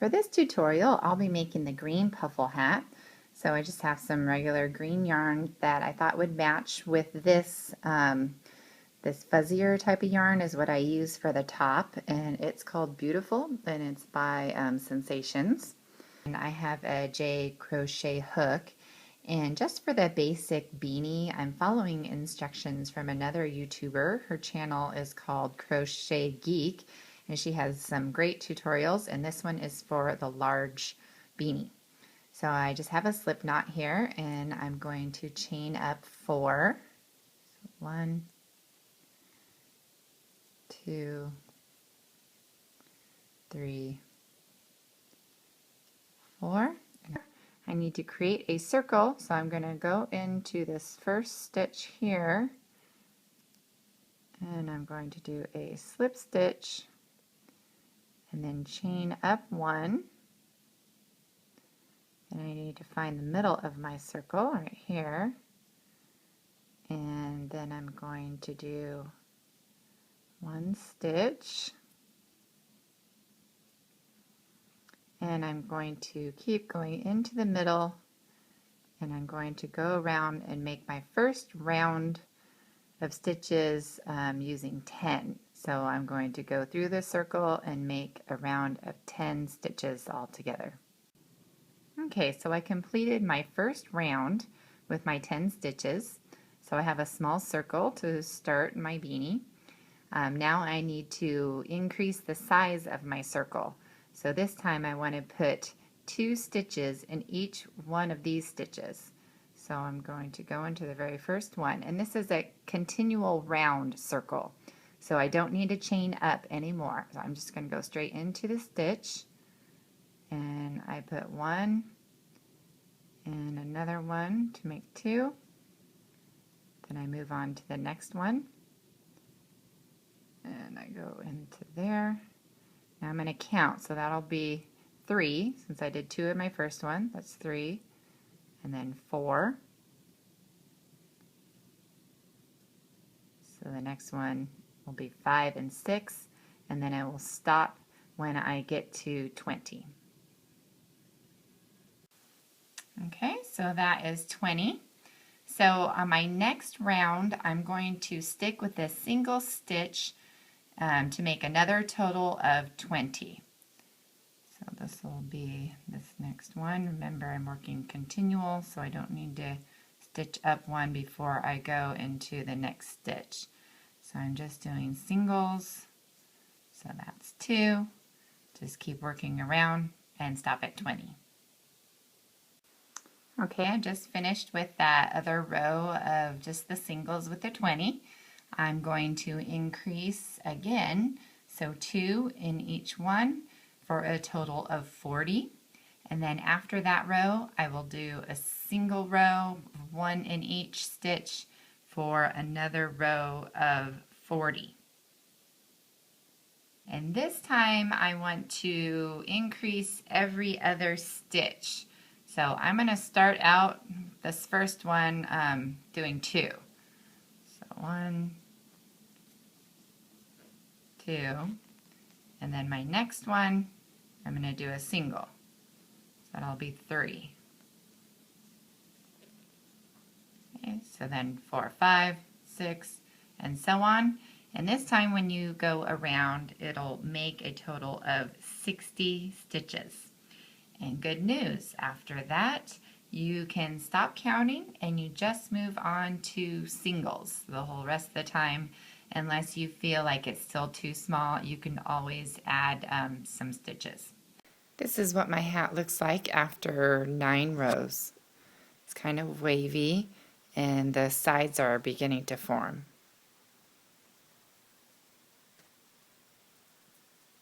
For this tutorial, I'll be making the green puffle hat. So I just have some regular green yarn that I thought would match with this. This fuzzier type of yarn is what I use for the top, and it's called Beautiful, and it's by Sensations. And I have a J crochet hook. And just for the basic beanie, I'm following instructions from another YouTuber. Her channel is called Crochet Geek, and she has some great tutorials, and this one is for the large beanie. So I just have a slip knot here, and I'm going to chain up 4. So 1, 2, 3, 4. I need to create a circle, so I'm going to go into this first stitch here, and I'm going to do a slip stitch and then chain up 1, and I need to find the middle of my circle right here, and then I'm going to do 1 stitch, and I'm going to keep going into the middle, and I'm going to go around and make my first round of stitches using 10. So I'm going to go through the circle and make a round of 10 stitches all together. Okay, so I completed my first round with my 10 stitches. So I have a small circle to start my beanie. Now I need to increase the size of my circle. So this time I want to put 2 stitches in each one of these stitches. So I'm going to go into the very first one, and this is a continual round circle. So I don't need to chain up anymore. So I'm just going to go straight into the stitch, and I put 1 and another 1 to make 2. Then I move on to the next one, and I go into there. Now I'm going to count, so that'll be 3, since I did 2 in my first one. That's 3, and then 4. So the next one will be 5 and 6, and then I will stop when I get to 20. Okay, so that is 20. So on my next round, I'm going to stick with a single stitch to make another total of 20. So this will be this next one. Remember, I'm working continual, so I don't need to stitch up 1 before I go into the next stitch. So I'm just doing singles, so that's 2. Just keep working around and stop at 20. Okay, I just finished with that other row of just the singles with the 20. I'm going to increase again, so 2 in each one for a total of 40. And then after that row, I will do a single row, 1 in each stitch for another row of 40. And this time I want to increase every other stitch. So I'm going to start out this first one doing 2. So 1, 2, and then my next one I'm going to do a single. So that'll be 3. Okay, so then 4, 5, 6, and so on. And this time when you go around, it'll make a total of 60 stitches. And good news, after that, you can stop counting and you just move on to singles the whole rest of the time. Unless you feel like it's still too small, you can always add some stitches. This is what my hat looks like after 9 rows. It's kind of wavy, and the sides are beginning to form.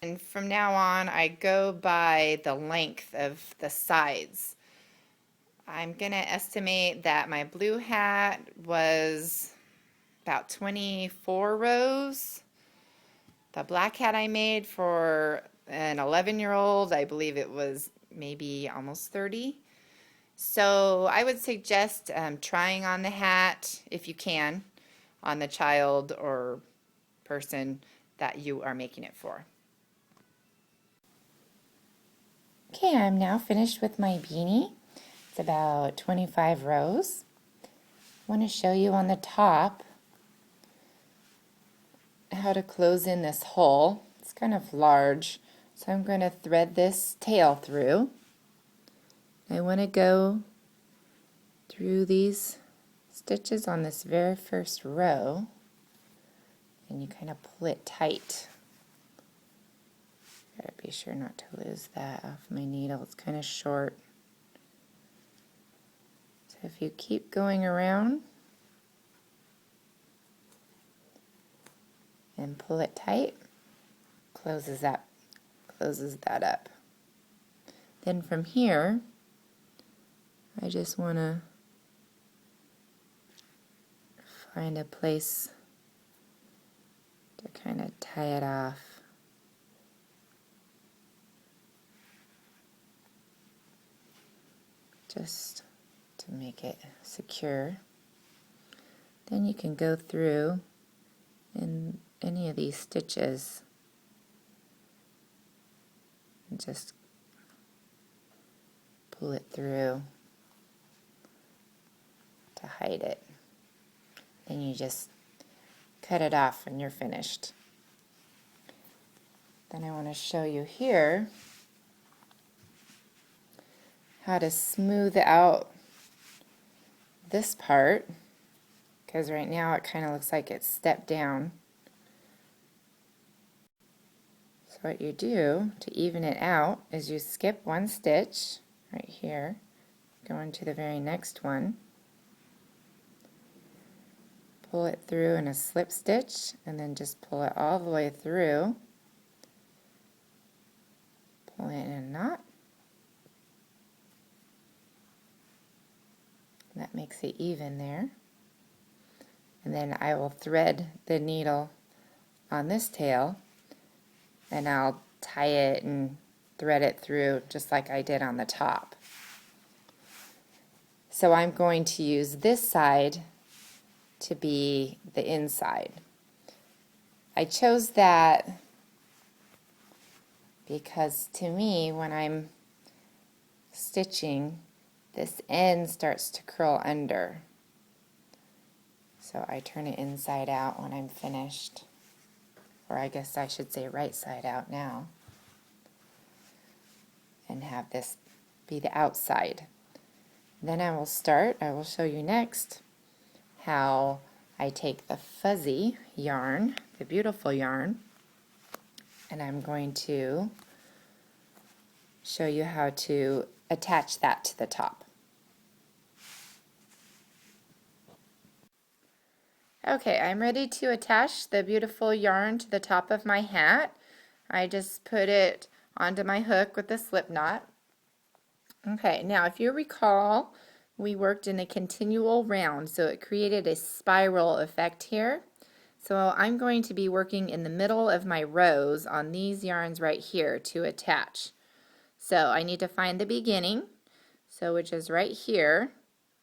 And from now on, I go by the length of the sides. I'm going to estimate that my blue hat was about 24 rows. The black hat I made for an 11-year-old, I believe it was maybe almost 30. So I would suggest trying on the hat, if you can, on the child or person that you are making it for. Okay, I'm now finished with my beanie. It's about 25 rows. I want to show you on the top how to close in this hole. It's kind of large, so I'm going to thread this tail through. I want to go through these stitches on this very first row, and you kind of pull it tight. Gotta be sure not to lose that off my needle. It's kind of short. So if you keep going around and pull it tight, closes that up. Then from here, I just want to find a place to kind of tie it off. Just to make it secure. Then you can go through in any of these stitches and just pull it through to hide it. Then you just cut it off when you're finished. Then I want to show you here how to smooth out this part, because right now it kind of looks like it's stepped down. So what you do to even it out is you skip one stitch right here, go into the very next one, pull it through in a slip stitch, and then just pull it all the way through, pull it in a knot. That makes it even there. And then I will thread the needle on this tail, and I'll tie it and thread it through just like I did on the top. So I'm going to use this side to be the inside. I chose that because to me, when I'm stitching, this end starts to curl under. So I turn it inside out when I'm finished. Or I guess I should say right side out now. And have this be the outside. Then I will show you next how I take the fuzzy yarn, the beautiful yarn, and I'm going to show you how to attach that to the top. Okay, I'm ready to attach the beautiful yarn to the top of my hat. I just put it onto my hook with a slip knot. Okay, now if you recall, we worked in a continual round, so it created a spiral effect here. So I'm going to be working in the middle of my rows on these yarns right here to attach. So I need to find the beginning, which is right here.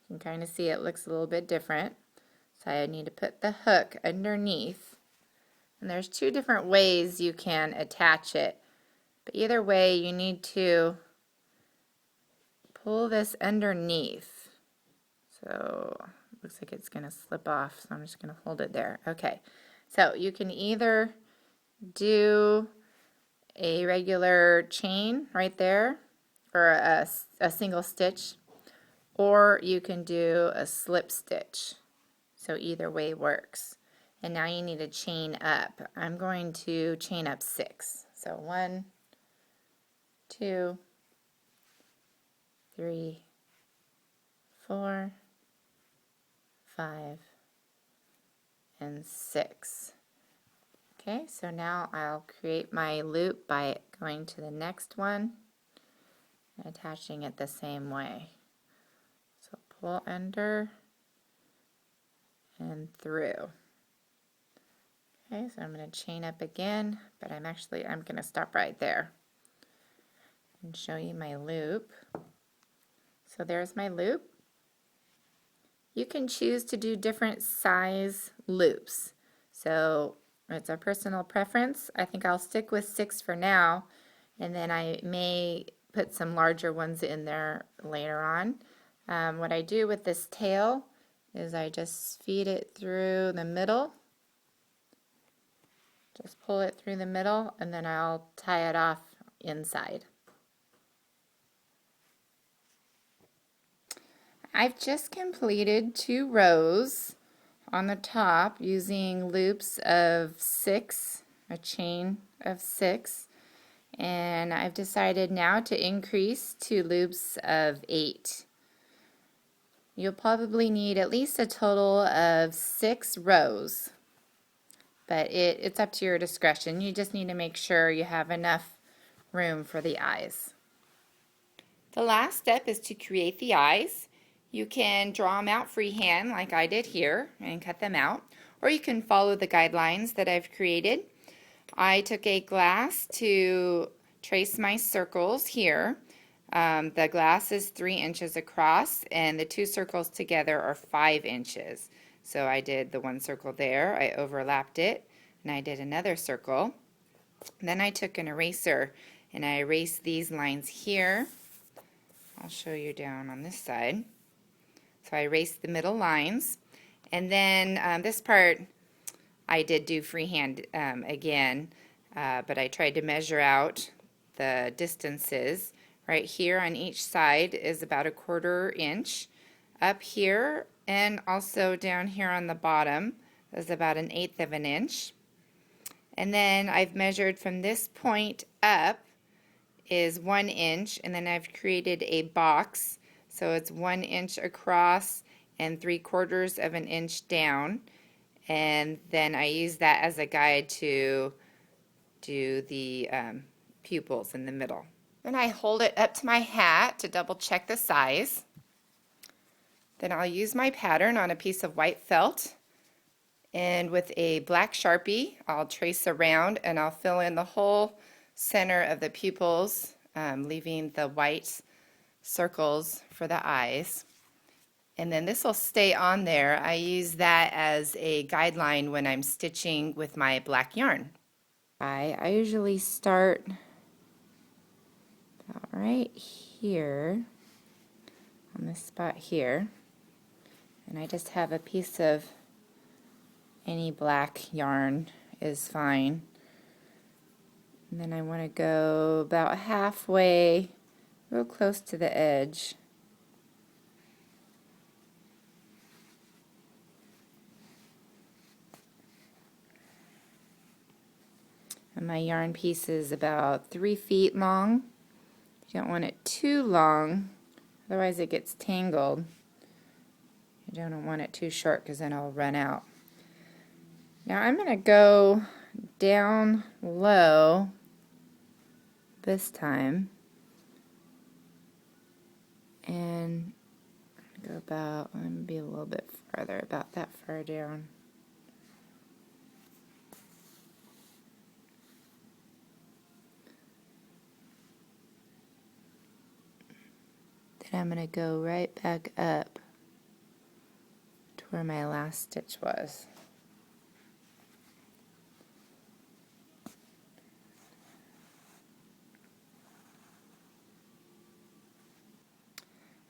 You can kind of see it looks a little bit different. So I need to put the hook underneath. And there's two different ways you can attach it. But either way, you need to pull this underneath. So it looks like it's going to slip off, so I'm just going to hold it there. Okay, so you can either do a regular chain right there, or a single stitch, or you can do a slip stitch. So either way works. And now you need to chain up. I'm going to chain up 6. So 1, 2, 3, 4, 5, and 6. Okay, so now I'll create my loop by going to the next one and attaching it the same way. So pull under and through. Okay, so I'm going to chain up again, but I'm going to stop right there and show you my loop. So there's my loop. You can choose to do different size loops. So it's a personal preference. I think I'll stick with 6 for now, and then I may put some larger ones in there later on. What I do with this tail is I just feed it through the middle. Just pull it through the middle and then I'll tie it off inside. I've just completed 2 rows on the top using loops of 6, a chain of 6, and I've decided now to increase to loops of 8. You'll probably need at least a total of 6 rows, but it's up to your discretion. You just need to make sure you have enough room for the eyes. The last step is to create the eyes. You can draw them out freehand like I did here and cut them out, or you can follow the guidelines that I've created. I took a glass to trace my circles here. The glass is 3 inches across and the 2 circles together are 5 inches. So I did the 1 circle there, I overlapped it, and I did another circle. And then I took an eraser and I erased these lines here. I'll show you down on this side. So I erased the middle lines, and then this part I did do freehand again, but I tried to measure out the distances. Right here on each side is about 1/4 inch. Up here and also down here on the bottom is about 1/8 of an inch. And then I've measured from this point up is 1 inch, and then I've created a box. So it's 1 inch across and 3/4 of an inch down. And then I use that as a guide to do the pupils in the middle. Then I hold it up to my hat to double check the size. Then I'll use my pattern on a piece of white felt. And with a black Sharpie, I'll trace around and I'll fill in the whole center of the pupils, leaving the white circles for the eyes. And then this will stay on there. I use that as a guideline when I'm stitching with my black yarn. I usually start about right here on this spot here, and I just have a piece of any black yarn is fine. And then I want to go about halfway, real close to the edge. And my yarn piece is about 3 feet long. You don't want it too long, otherwise it gets tangled. You don't want it too short because then it'll run out. Now I'm going to go down low this time and go about, let me be a little bit farther, about that far down. Then I'm going to go right back up to where my last stitch was.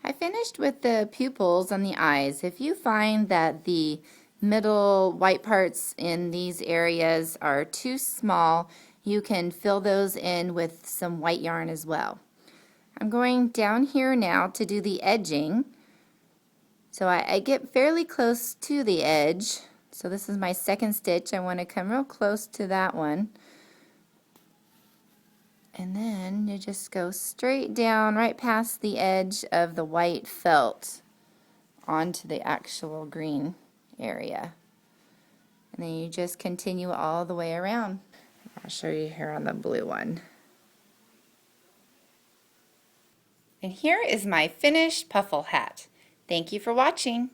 I finished with the pupils on the eyes. If you find that the middle white parts in these areas are too small, you can fill those in with some white yarn as well. I'm going down here now to do the edging. So I get fairly close to the edge. So this is my second stitch. I want to come real close to that one. And then you just go straight down right past the edge of the white felt onto the actual green area. And then you just continue all the way around. I'll show you here on the blue one. And here is my finished Puffle hat. Thank you for watching.